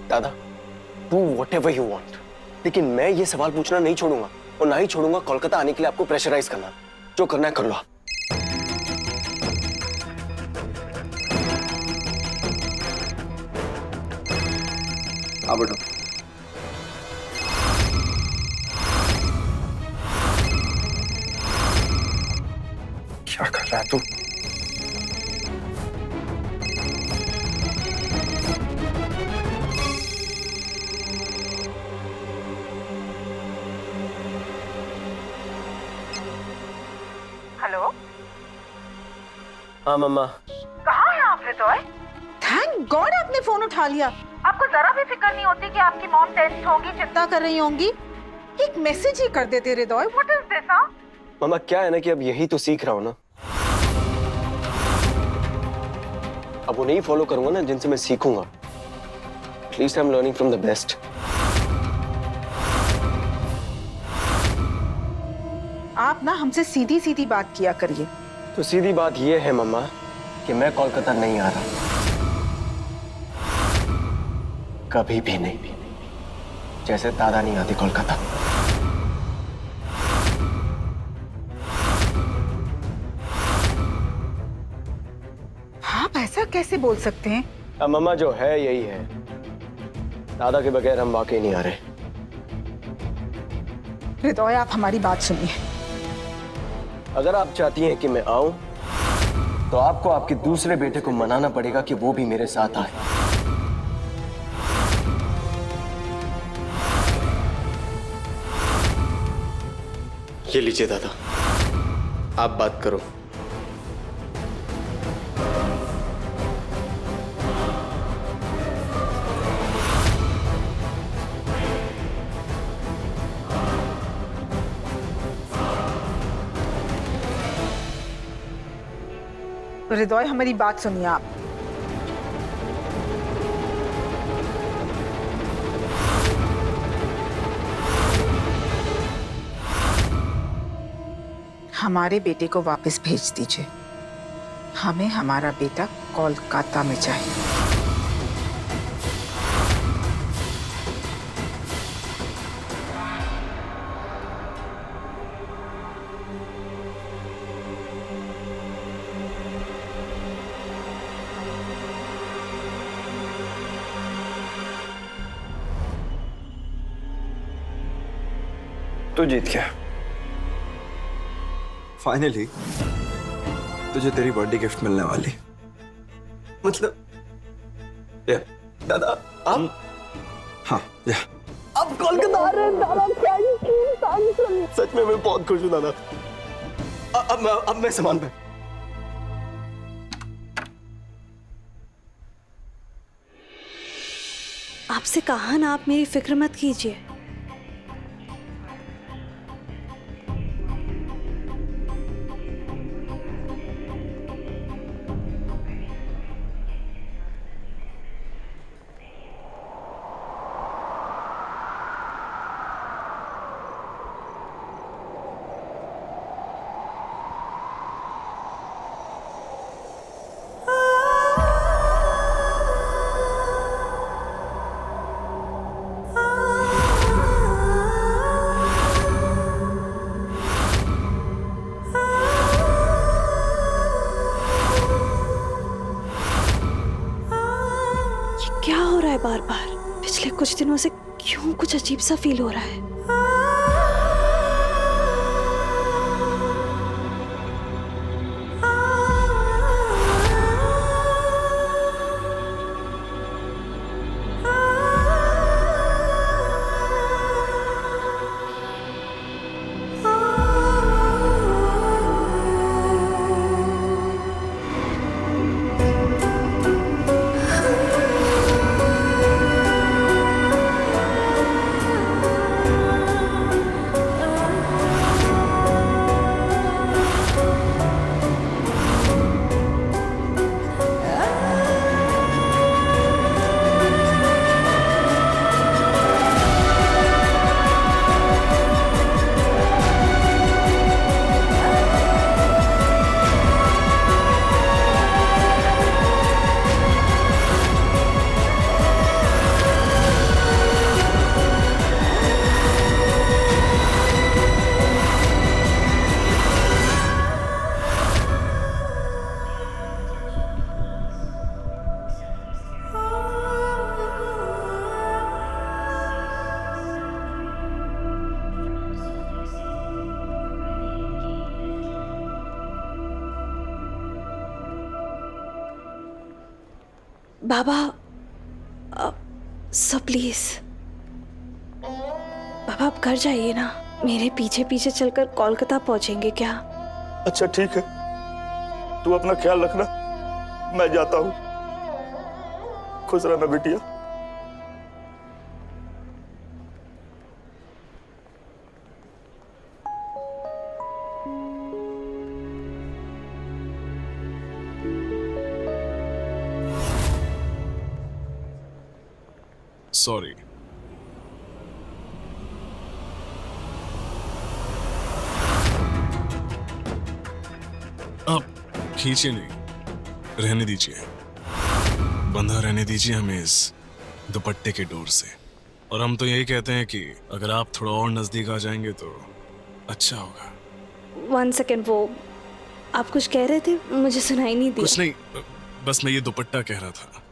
दादा, do whatever you want, लेकिन मैं ये सवाल पूछना नहीं छोड़ूंगा और ना ही छोड़ूंगा कोलकाता आने के लिए आपको प्रेशराइज करना। जो करना है कर लो आप। बेटो, क्या कर रहा है तू? हेलो, हाँ मम्मा। कहाँ हैं आप हृदय? थैंक गॉड आपने फोन उठा लिया। आपको जरा भी फिक्र नहीं होती कि आपकी मॉम टेंस होगी, चिंता कर रही होंगी। एक मैसेज ही कर देते हृदय। What is this? हाँ, मम्मा क्या है ना कि अब यही तो सीख रहा हूँ ना। अब वो नहीं फॉलो करूंगा ना जिनसे मैं सीखूंगा। At least I am learning from the best. आप ना हमसे सीधी सीधी बात किया करिए। तो सीधी बात ये है मम्मा कि मैं कोलकाता नहीं आ रहा, कभी भी नहीं, जैसे दादा नहीं आती कोलकाता। आप ऐसा कैसे बोल सकते हैं? अब मम्मा जो है यही है, दादा के बगैर हम वाकई नहीं आ रहे। हृदय आप हमारी बात सुनिए। अगर आप चाहती हैं कि मैं आऊं तो आपको आपके दूसरे बेटे को मनाना पड़ेगा कि वो भी मेरे साथ आए। ये लीजिए दादा, आप बात करो। हृदय हमारी बात सुनिए आप। हमारे बेटे को वापस भेज दीजिए। हमें हमारा बेटा कोलकाता में चाहिए। तू जीत गया। फाइनली तुझे तेरी बर्थडे गिफ्ट मिलने वाली। मतलब या दादा आप? हाँ या अब कोलकाता आ रहे हैं दादा। Thank you. सच में मैं बहुत खुश हूँ दादा। अब मैं सामान पे। आपसे कहा ना, आप मेरी फिक्र मत कीजिए। क्या हो रहा है बार बार? पिछले कुछ दिनों से क्यों कुछ अजीब सा फील हो रहा है? बाबा सब प्लीज बाबा आप घर जाइए ना, मेरे पीछे पीछे चलकर कोलकाता पहुंचेंगे क्या? अच्छा ठीक है, तू अपना ख्याल रखना, मैं जाता हूँ। खुश रहना बिटिया। सॉरी। आप खींचिए नहीं, रहने दीजिए, बंधा रहने दीजिए हमें इस दुपट्टे के डोर से। और हम तो यही कहते हैं कि अगर आप थोड़ा और नजदीक आ जाएंगे तो अच्छा होगा। 1 सेकेंड, वो आप कुछ कह रहे थे, मुझे सुनाई नहीं दिया। कुछ नहीं, बस मैं ये दुपट्टा कह रहा था।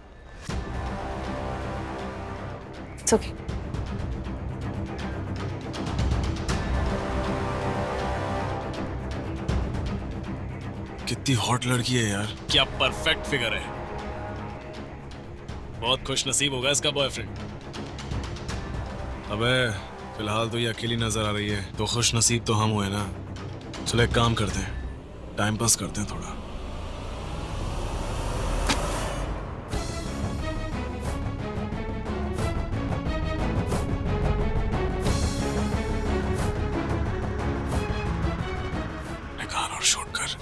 It's okay. कितनी हॉट लड़की है यार, क्या परफेक्ट फिगर है। बहुत खुश नसीब होगा इसका बॉयफ्रेंड। अबे फिलहाल तो ये अकेली नजर आ रही है, तो खुश नसीब तो हम हुए ना। चलो एक काम करते हैं, टाइम पास करते हैं थोड़ा। निकाल और शूट कर।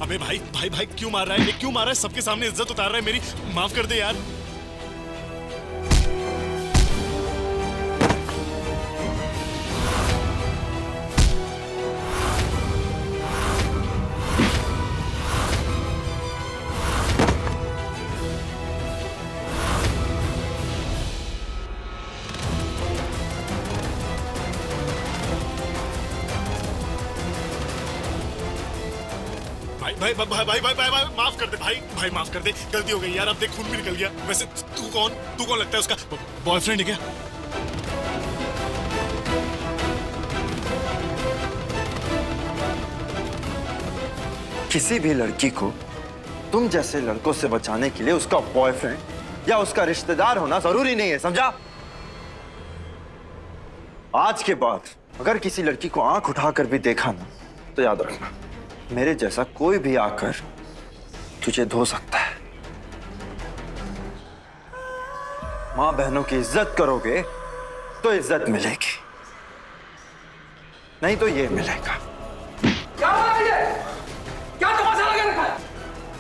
अबे भाई भाई भाई क्यों मार रहा है? ये क्यों मार रहा है? सबके सामने इज्जत उतार रहा है मेरी। माफ कर दे यार। भाई भाई भाई भाई भाई भाई भाई माफ कर दे भाई, भाई माफ कर दे, गलती हो गई यार। अब देख खून भी निकल गया। वैसे तू कौन लगता है उसका बॉयफ्रेंड है क्या? किसी भी लड़की को तुम जैसे लड़कों से बचाने के लिए उसका बॉयफ्रेंड या उसका रिश्तेदार होना जरूरी नहीं है, समझा? आज के बाद अगर किसी लड़की को आंख उठाकर भी देखा ना, तो याद रखना मेरे जैसा कोई भी आकर तुझे धो सकता है। मां बहनों की इज्जत करोगे तो इज्जत मिलेगी, नहीं तो ये मिलेगा। क्या हो रहा है ये? क्या तमाशा लगा रखा है?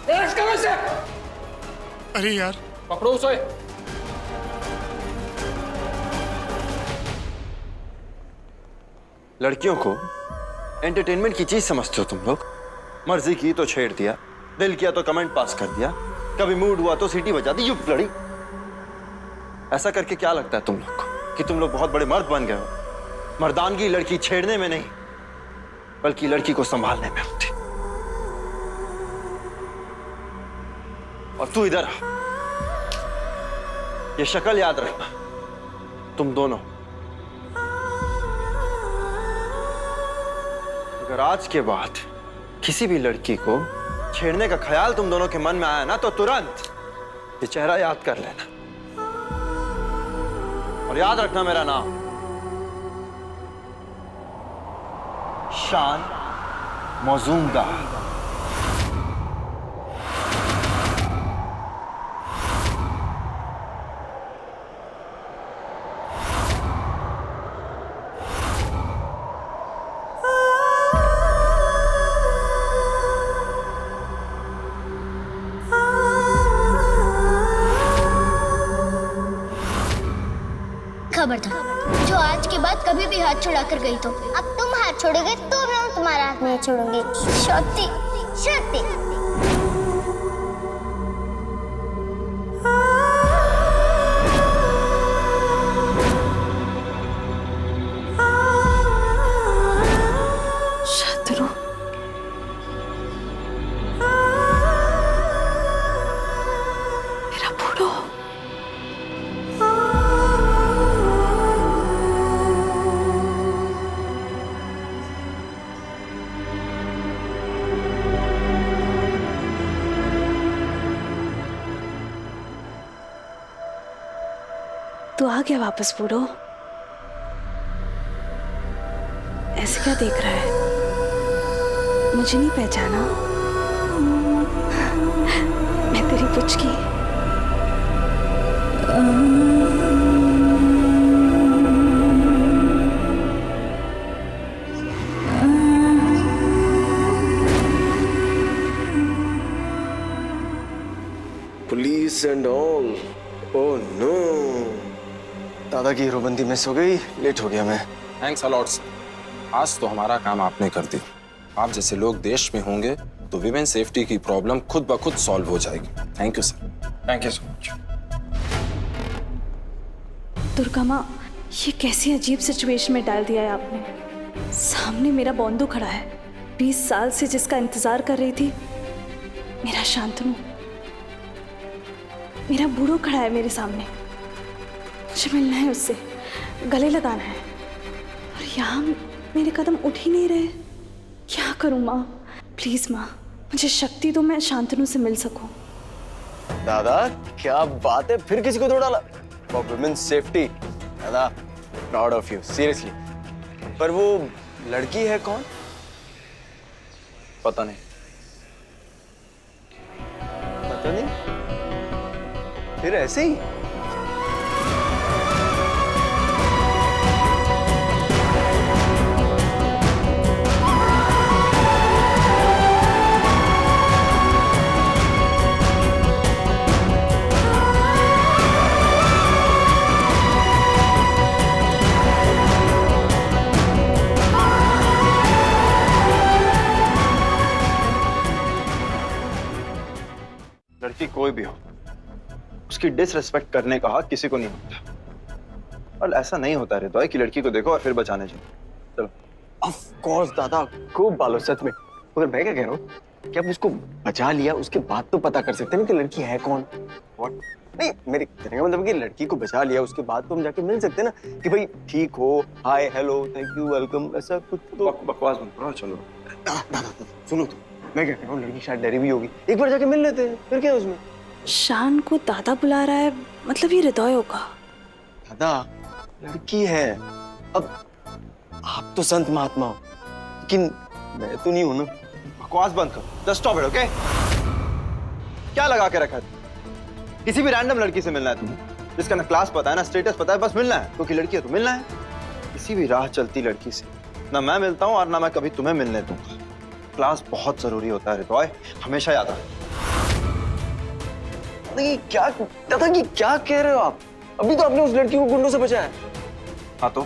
अरेस्ट करो इसे। अरे यार पकड़ो उसे। लड़कियों को एंटरटेनमेंट की चीज समझते हो तुम लोग। मर्जी की तो छेड़ दिया, दिल किया तो कमेंट पास कर दिया, कभी मूड हुआ तो सीटी बजा दी, युप लड़ी। ऐसा करके क्या लगता है तुम लोग को कि तुम लोग बहुत बड़े मर्द बन गए हो? मर्दानगी लड़की छेड़ने में नहीं, बल्कि लड़की को संभालने में होती। और तू इधर आ, ये शक्ल याद रखना, तुम दोनों। अगर आज के बाद किसी भी लड़की को छेड़ने का ख्याल तुम दोनों के मन में आया ना, तो तुरंत ये चेहरा याद कर लेना। और याद रखना मेरा नाम शान मौजूमदार। खबरदार, जो आज के बाद कभी भी हाथ छुड़ा कर गई तो अब तुम हाथ छोड़ोगे तो मैं तुम्हारा हाथ नहीं छोड़ूंगी। शक्ति शक्ति। शत्रु, मेरा बूढ़ो। तू आ गया वापस बूढ़ो। ऐसे क्या देख रहा है? मुझे नहीं पहचाना? मैं तेरी Puchki. Police and all. Oh no, दादा की हीरोबंदी मिस हो गई, लेट हो गया मैं। Thanks a lot sir. आज तो हमारा काम आपने कर दी। आप जैसे लोग देश में होंगे तो विमेन सेफ्टी की प्रॉब्लम खुद ब खुद सॉल्व हो जाएगी। Thank you sir. Thank you so much. Durga माँ, ये कैसी अजीब सिचुएशन में डाल दिया है आपने। सामने मेरा बोंदू खड़ा है, 20 साल से जिसका इंतजार कर रही थी। मेरा शांतनु, मेरा बूढ़ो खड़ा है मेरे सामने। मुझे मिलना है उससे, गले लगाना है, और यहाँ मेरे कदम उठ ही नहीं रहे। क्या करूँ माँ? प्लीज माँ, मुझे शक्ति दो, मैं शांतनु से मिल सकूं। दादा क्या बात है, फिर किसी को तो डाला फॉर वुमेन सेफ्टी। दादा प्राउड ऑफ यू, सीरियसली। पर वो लड़की है कौन? पता नहीं। पता नहीं, फिर ऐसे ही। लड़की कोई भी हो, उसकी डिसरिस्पेक्ट करने का हक किसी को नहीं होता। और ऐसा नहीं होता हृदय कि लड़की को देखो और फिर बचाने जाओ। चलो। ऑफ कोर्स दादा, खूब बालो सच में। मगर मैं क्या कह रहा हूँ कि आप उसको बचा लिया, उसके बाद तो पता कर सकते हैं कि लड़की है कौन। What? नहीं, मेरे कहने का मतलब कि लड़की को बचा लिया, उसके बाद तो हम जाके मिल सकते हैं ना कि भाई ठीक हो, hi hello thank you welcome, ऐसा कुछ तो। बकवास मत करो, चलो। दादा सुनो तो, मैं क्या कह रहा हूँ, लड़की शायद डरी भी होगी, एक बार जाके मिल लेते हैं, फिर क्या है उसमें। शान को दादा बुला रहा है, मतलब ये हृदय होगा। दादा लड़की है, अब आप तो संत महात्मा हो, लेकिन मैं तो नहीं हूं ना। बकवास बंद करो, जस्ट स्टॉप इट, ओके? क्या लगा के रखा है? किसी भी रैंडम लड़की से मिलना है तुम्हें, जिसका ना क्लास पता है ना स्टेटस पता है, बस मिलना है क्योंकि लड़की है तो मिलना है। किसी भी राह चलती लड़की से ना मैं मिलता हूँ और ना मैं कभी तुम्हें मिलने दूंगा। क्लास बहुत जरूरी होता है हृदय, हमेशा याद रखना। ये क्या दादा, ये क्या कह रहे हो आप? अभी तो आपने उस लड़की को गुंडों से बचाया। हाँ तो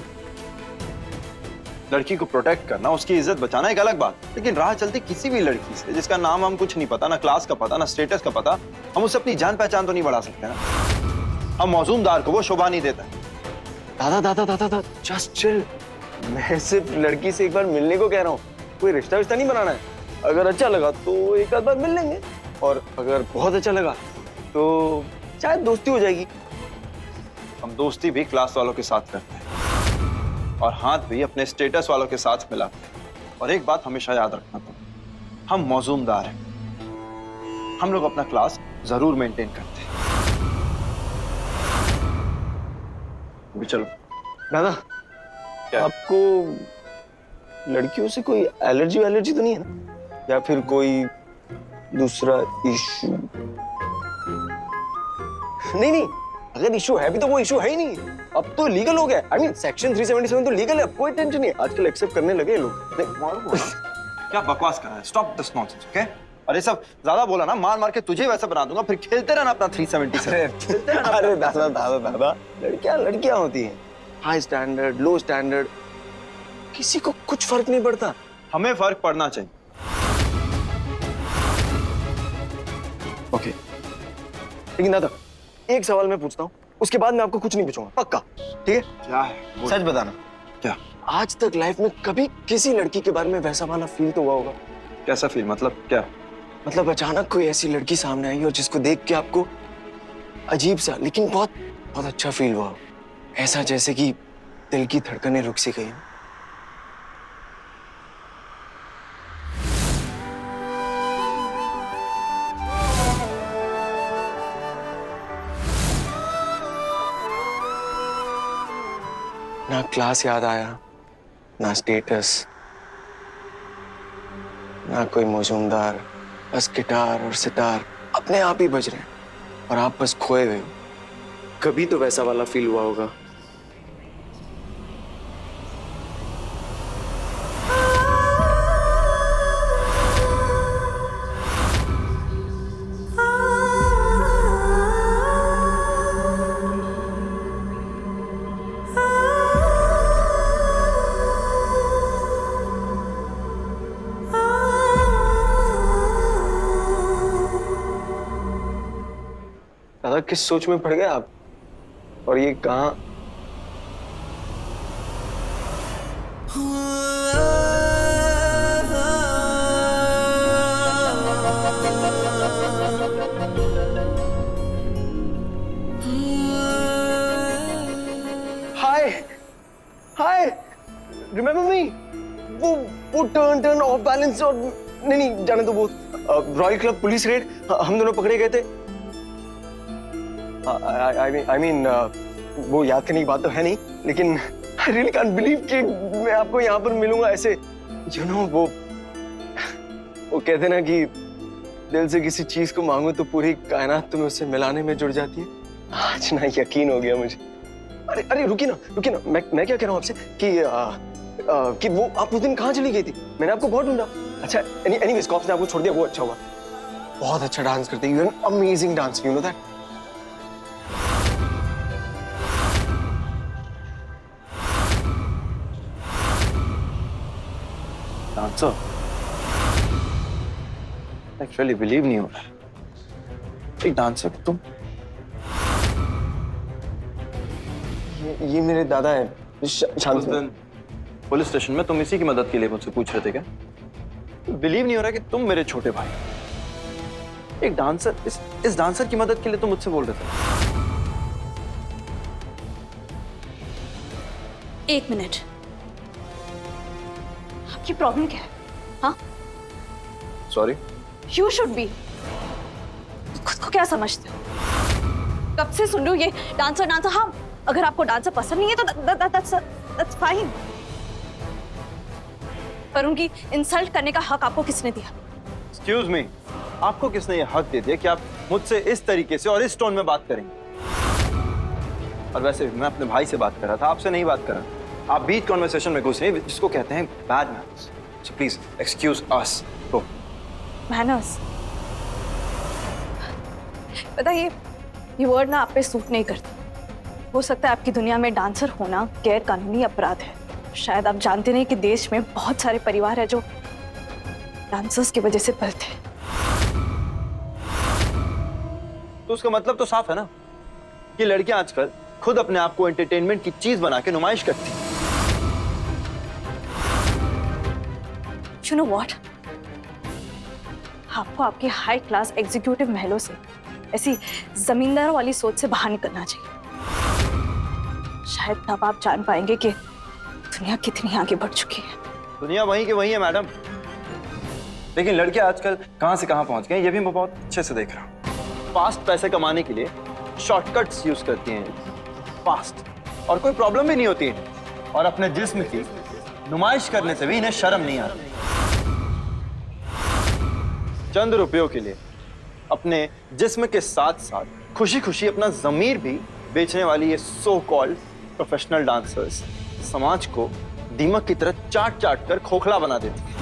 लड़की को प्रोटेक्ट करना, उसकी इज्जत बचाना एक अलग बात, लेकिन राह चलती किसी भी लड़की से जिसका नाम हम कुछ नहीं पता, ना क्लास का पता, ना स्टेटस का पता, हम उससे अपनी जान पहचान तो नहीं बढ़ा सकते ना। हम मौजूमदार को वो शोभा नहीं देता। दादा दादा दादा दादा जस्ट चिल, मैं सिर्फ लड़की से एक बार मिलने को कह रहा हूँ, कोई रिश्ता विश्ता नहीं बनाना है। अगर अच्छा लगा तो एक आध बार मिल लेंगे, और अगर बहुत अच्छा लगा तो शायद दोस्ती हो जाएगी। हम दोस्ती भी क्लास वालों के साथ करते हैं और हाथ भी अपने स्टेटस वालों के साथ मिलाते हैं। और एक बात हमेशा याद रखना तुम, हम मौजूमदार हैं, हम लोग अपना क्लास जरूर मेंटेन करते हैं। अभी चलो। दादा, क्या? आपको लड़कियों से कोई एलर्जी तो नहीं है ना, या फिर कोई दूसरा इशू? नहीं, अगर इशू है भी तो वो इशू है ही नहीं, अब तो लीगल हो गया। आई मीन सेक्शन 377 तो लीगल है, अब कोई टेंशन नहीं है। आजकल एक्सेप्ट करने लगे लोग। क्या बकवास कर रहा है? Stop this nonsense, okay? और ये सब ज्यादा बोला ना, मार मार के तुझे वैसा बना दूंगा, फिर खेलते रहना अपना 377। अरे दादा, लड़कियां होती हैं, हाई स्टैंडर्ड, लो स्टैंडर्ड, किसी को कुछ फर्क नहीं पड़ता। हमें फर्क पड़ना चाहिए। ओके, लेकिन दादा एक सवाल मैं पूछता हूँ, उसके बाद मैं आपको कुछ नहीं पूछूंगा, पक्का? ठीक है? क्या है? सच बताना। क्या? आज तक लाइफ में कभी किसी लड़की के बारे में वैसा वाला फील तो हुआ होगा? कैसा फील? मतलब क्या? मतलब अचानक कोई ऐसी लड़की सामने आई और जिसको देख के आपको अजीब सा लेकिन बहुत बहुत अच्छा फील हुआ, ऐसा जैसे कि दिल की धड़कनें रुक सी गई। ना क्लास याद आया, ना स्टेटस, ना कोई मौजूमदार, बस गिटार और सितार अपने आप ही बज रहे हैं और आप बस खोए हुए हो। कभी तो वैसा वाला फील हुआ होगा। दादा, किस सोच में पड़ गए आप? और ये कहाँ? हाय, रिमेम्बर मी? वो टर्न ऑफ बैलेंस और नहीं जाने दो, वो रॉयल क्लब पुलिस रेड हम दोनों पकड़े गए थे। I mean, वो याद करने की बात तो है नहीं, लेकिन I really can't believe कि मैं आपको यहाँ पर मिलूंगा ऐसे। You know, वो कहते ना कि दिल से किसी चीज को मांगो तो पूरी कायनात तुम्हें उससे मिलाने में जुड़ जाती है। आज ना यकीन हो गया मुझे। अरे रुकिए ना, मैं क्या कह रहा हूँ आपसे कि वो आप उस दिन कहाँ चली गई थी? मैंने आपको बहुत ढूंढा। अच्छा, एनीवेज, कॉप्स ने आपको छोड़ दिया, वो अच्छा हुआ। बहुत अच्छा डांस करते हैं, you are an amazing dancer, you know that. Dancer? Actually believe नहीं हो रहा। एक डांसर तुम? ये मेरे दादा हैं, उस दिन पुलिस स्टेशन में तुम इसी की मदद के लिए मुझसे पूछ रहे थे क्या? बिलीव नहीं हो रहा कि तुम मेरे छोटे भाई, एक डांसर, इस डांसर की मदद के लिए तुम मुझसे बोल रहे थे। एक मिनट, आपकी प्रॉब्लम क्या है? हाँ, सॉरी। You should be. खुद को क्या समझते हो? कब से सुन रही हूँ ये डांसर। हाँ, अगर आपको डांसर पसंद नहीं है तो that's fine। पर उनकी इंसल्ट करने का हक आपको किसने दिया? Excuse me, आपको किसने ये हक दे दिया कि आप मुझसे इस तरीके से और इस टोन में बात करेंगे? और वैसे मैं अपने भाई से बात कर रहा था, आपसे नहीं बात कर रहा। आप बीच कॉन्वर्सेशन में घुसे, जिसको कहते हैं bad manners. So please excuse us। Go। Manners? पता ये वर्ड ना आप पे सूट नहीं करता। हो सकता है आपकी दुनिया में डांसर होना गैर कानूनी अपराध है। शायद आप जानते नहीं कि देश में बहुत सारे परिवार है जो डांसर्स की वजह से पलते हैं। तो उसका मतलब तो साफ है ना कि लड़कियां आजकल खुद अपने आप को एंटरटेनमेंट की चीज बना के नुमाइश करती हैं। You know what? आपको आपके हाई क्लास एग्जीक्यूटिव महलों से ऐसी जमींदारों वाली सोच से बाहर निकलना चाहिए। शायद तब आप जान पाएंगे कि दुनिया कितनी आगे बढ़ चुकी है। दुनिया वहीं की वहीं है मैडम, लेकिन लड़के आजकल कहां से कहां पहुंच गए ये भी मैं बहुत अच्छे से देख रहा हूं। फास्ट पैसे कमाने के लिए शॉर्टकट्स यूज करती हैं, फास्ट, और कोई प्रॉब्लम भी नहीं होती है, और अपने जिस्म की नुमाइश करने से भी इन्हें शर्म नहीं आती। चंद रुपयों के लिए अपने जिस्म के साथ साथ खुशी खुशी अपना जमीर भी बेचने वाली ये सो कॉल्ड प्रोफेशनल डांसर्स समाज को दीमक की तरह चाट चाट कर खोखला बना देती है।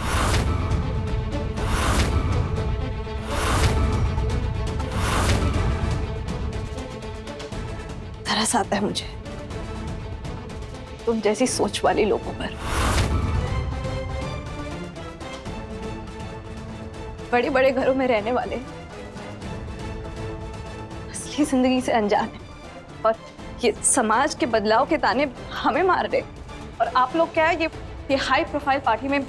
तरस आता है मुझे तुम जैसी सोच वाले लोगों पर। बड़े बड़े घरों में रहने वाले असली जिंदगी से अनजान है, और ये समाज के बदलाव के ताने हमें मार रहे। और आप लोग क्या है, ये हाई प्रोफाइल पार्टी में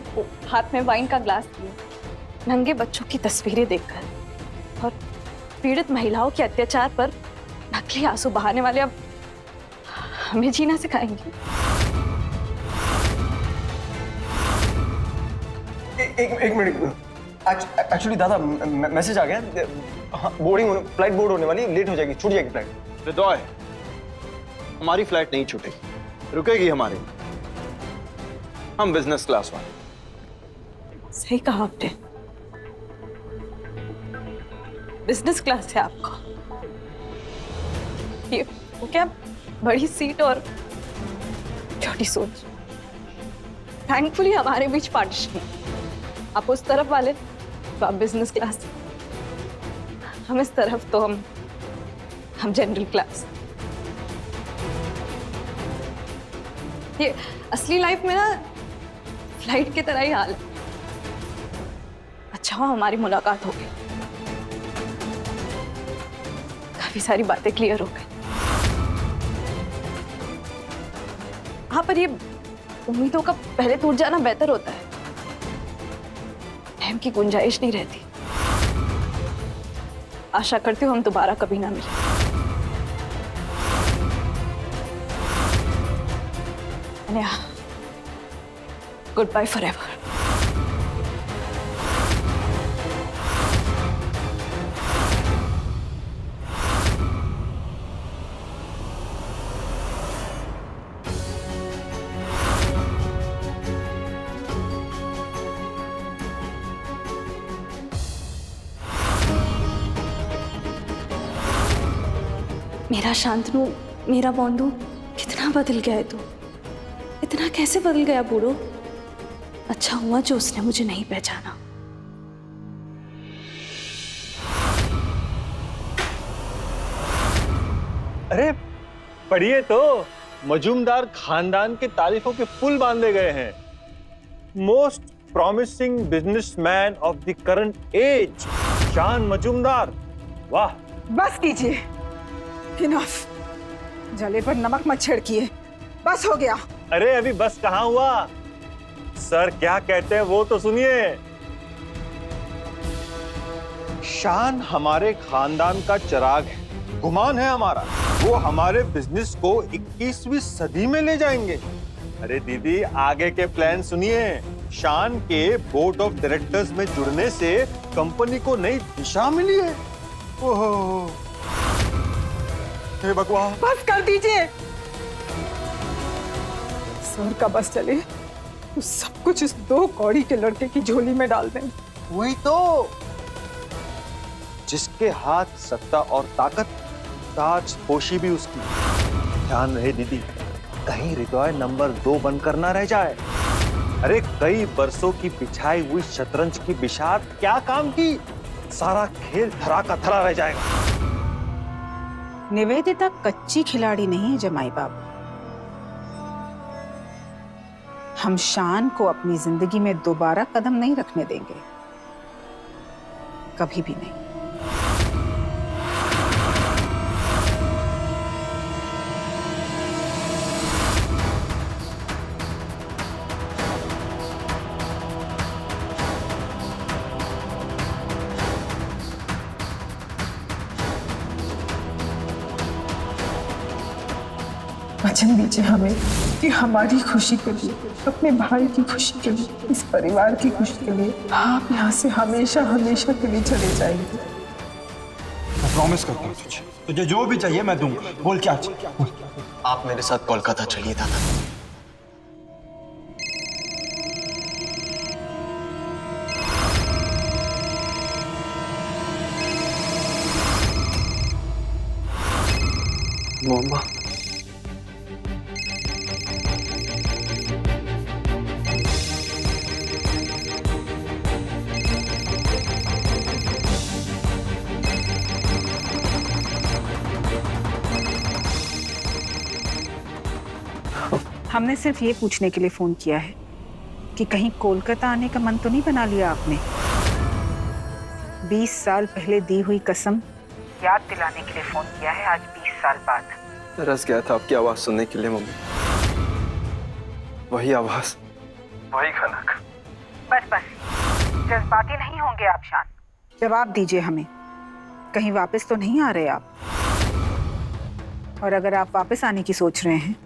हाथ में वाइन का ग्लास लिए नंगे बच्चों की तस्वीरें देखकर और पीड़ित महिलाओं के अत्याचार पर नकली आंसू बहाने वाले अब हमें जीना सिखाएंगे। एक मिनट, एक्चुअली दादा मैसेज आ गया, बोर्डिंग फ्लाइट बोर्ड होने वाली, लेट हो जाएगी, छूट जाएगी फ्लाइट। हृदय, हमारी फ्लाइट नहीं छूटेगी, रुकेगी हमारी। हम बिजनेस क्लास वाले। सही कहा आपने, बिजनेस क्लास है आपको। ये वो क्या बड़ी सीट और छोटी सोच। थैंकफुली हमारे बीच पार्टीशन है। आप उस तरफ वाले तो आप बिजनेस क्लास, हम इस तरफ तो हम जनरल क्लास। ये असली लाइफ में ना फ्लाइट की तरह ही हाल है। अच्छा हुआ हमारी मुलाकात हो गई, काफी सारी बातें क्लियर हो गई। हाँ, पर ये उम्मीदों का पहले टूट जाना बेहतर होता है, रहम की गुंजाइश नहीं रहती। आशा करती हूँ हम दोबारा कभी ना मिलें। Good bye forever. मेरा शांतनु, मेरा बॉन्धु, कितना बदल गया है तू। इतना कैसे बदल गया बूढ़ो। अच्छा हुआ जो उसने मुझे नहीं पहचाना। अरे पढ़िए तो, मजूमदार खानदान के तारीफों के पुल बांधे गए हैं। Most promising businessman of the current age, Shaan Majumdar. वाह, बस कीजिए, इनफ। जले पर नमक मत छिड़किए, बस हो गया। अरे अभी बस कहाँ हुआ, सर क्या कहते हैं वो तो सुनिए। शान हमारे खानदान का चिराग है, गुमान है हमारा वो हमारे बिजनेस को 21वीं सदी में ले जाएंगे। अरे दीदी, आगे के प्लान सुनिए। शान के बोर्ड ऑफ डायरेक्टर्स में जुड़ने से कंपनी को नई दिशा मिली है। ओहो, हे भगवान, बस कर दीजिए। सर का बस चले तो सब कुछ इस 2 कौड़ी के लड़के की झोली में डाल दें। वही तो, जिसके हाथ सत्ता और ताकत, ताजपोशी भी उसकी। ध्यान रहे दीदी, कहीं हृदय नंबर 2 बनकर ना रह जाए। अरे कई बरसों की बिछाई हुई शतरंज की बिशात क्या काम की, सारा खेल धरा का धरा रह जाएगा। निवेदिता कच्ची खिलाड़ी नहीं है जमाई बाबू। हम शान को अपनी जिंदगी में दोबारा कदम नहीं रखने देंगे, कभी भी नहीं। वचन दीजिए हमें कि हमारी खुशी के लिए, अपने भाई की खुशी के लिए, इस परिवार की खुशी के लिए आप यहाँ से हमेशा हमेशा के लिए चले जाएंगे। मैं प्रॉमिस करता हूँ तुझे जो भी चाहिए मैं दूंगा। बोल क्या चाहिए? आप मेरे साथ कोलकाता चलिए दादा। मम्मा, हमने सिर्फ ये पूछने के लिए फोन किया है कि कहीं कोलकाता आने का मन तो नहीं बना लिया आपने? 20 साल पहले दी हुई कसम याद दिलाने के लिए फोन किया है आज 20 साल बाद। तरस गया था आपकी आवाज सुनने के लिए मम्मी। वही आवाज, वही खनक। बस बस, जज्बाती नहीं होंगे आप शान। जवाब दीजिए हमें, कहीं वापस तो नहीं आ रहे आप? और अगर आप वापस आने की सोच रहे हैं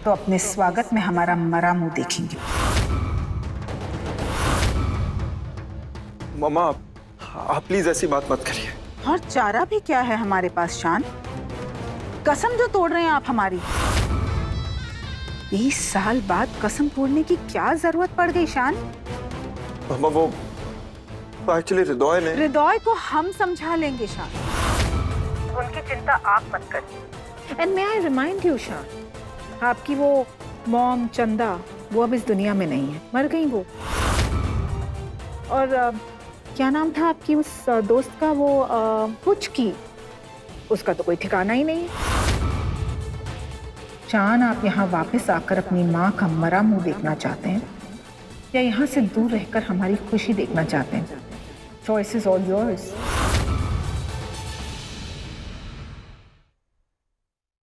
तो अपने स्वागत में हमारा मरा मुंह देखेंगे। मम्मा आप प्लीज ऐसी बात मत करिए। और चारा भी क्या है हमारे पास शान? कसम जो तोड़ रहे हैं आप हमारी। 20 साल बाद कसम तोड़ने की क्या जरूरत पड़ गई शान? मम्मा वो एक्चुअली हृदय ने। हृदय को हम समझा लेंगे शान, उनकी चिंता आप मत करिए। And may I remind you शान, आपकी वो मॉम चंदा वो अब इस दुनिया में नहीं है, मर गई वो। और क्या नाम था आपकी उस दोस्त का, वो पुचकी, उसका तो कोई ठिकाना ही नहीं है। शान, आप यहाँ वापस आकर अपनी माँ का मरा मुंह देखना चाहते हैं या यहाँ से दूर रहकर हमारी खुशी देखना चाहते हैं? Choice is all yours.